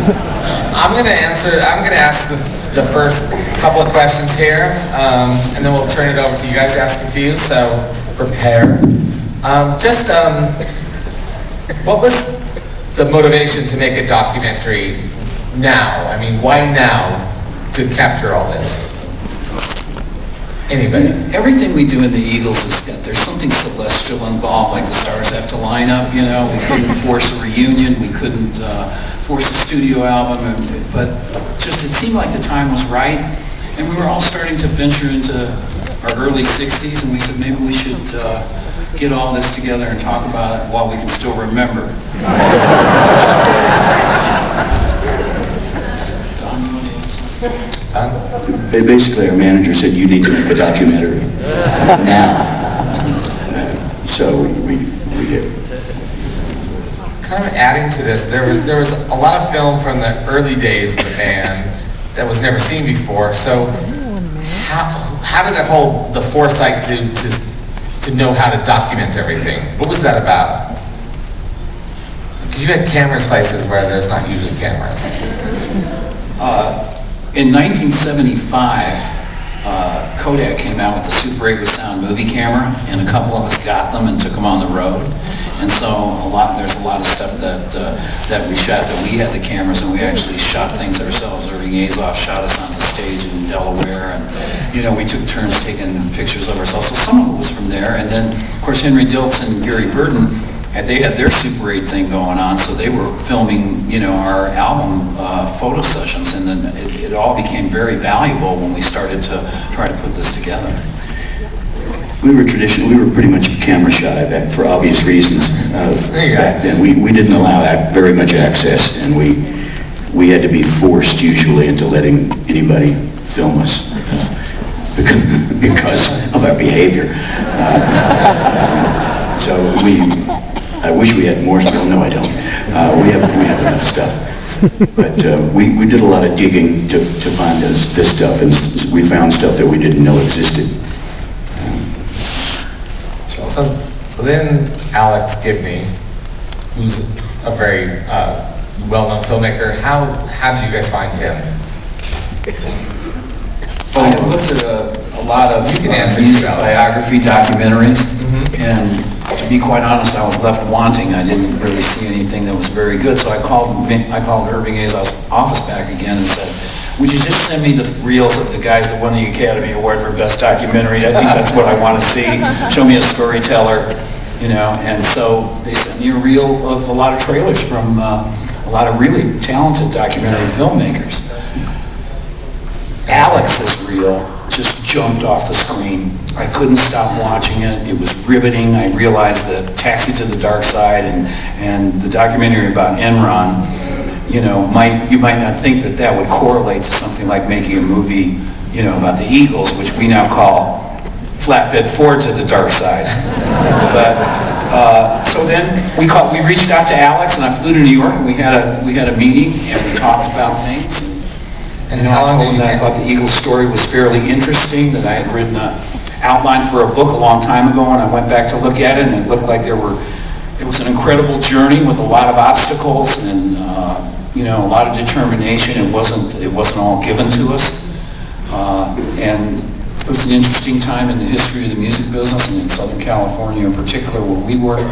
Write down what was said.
I'm going to ask the first couple of questions here, and then we'll turn it over to you guys to ask a few, so prepare. What was the motivation to make a documentary now? I mean, why now to capture all this? Anybody? Everything we do in the Eagles there's something celestial involved, like the stars have to line up, you know. We couldn't force a reunion, we couldn't force a studio album, but just it seemed like the time was right, and we were all starting to venture into our early 60s, and we said maybe we should get all this together and talk about it while we can still remember. Basically, our manager said, you need to make a documentary now. So we did. Kind of adding to this, there was a lot of film from the early days of the band that was never seen before. So how did the foresight to know how to document everything? What was that about? Because you had cameras places where there's not usually cameras. In 1975, Kodak came out with the Super 8 with sound movie camera, and a couple of us got them and took them on the road. And so there's a lot of stuff that we shot, that we had the cameras, and we actually shot things ourselves. Irving Azoff shot us on the stage in Delaware, and you know, we took turns taking pictures of ourselves. So some of it was from there, and then of course Henry Diltz and Gary Burton, they had their Super 8 thing going on, so they were filming, you know, our album photo sessions, and then it all became very valuable when we started to try to put this together. We were pretty much camera shy back for obvious reasons. Back then, we didn't allow very much access, and we had to be forced usually into letting anybody film us because of our behavior. So I wish we had more. Well, no, I don't. We have enough stuff. But we did a lot of digging to find this stuff, and we found stuff that we didn't know existed. So then Alex Gibney, who's a very well-known filmmaker, how did you guys find him? Well, I looked at a lot of music biography documentaries, and to be quite honest, I was left wanting. I didn't really see anything that was very good, so I called Irving Azoff's office back again and said, would you just send me the reels of the guys that won the Academy Award for Best Documentary? I think that's what I want to see. Show me a storyteller, you know. And so they sent me a reel of a lot of trailers from a lot of really talented documentary filmmakers. Alex's reel just jumped off the screen. I couldn't stop watching it. It was riveting. I realized that Taxi to the Dark Side and the documentary about Enron, you know, you might not think that would correlate to something like making a movie, you know, about the Eagles, which we now call Flatbed Ford to the Dark Side. But so then we reached out to Alex, and I flew to New York, and we had a meeting, and we talked about things. And how long did you? I thought the Eagles story was fairly interesting. That I had written an outline for a book a long time ago, and I went back to look at it, and it looked like it was an incredible journey with a lot of obstacles and you know, a lot of determination. It wasn't all given to us, and it was an interesting time in the history of the music business, and in Southern California in particular, where we were.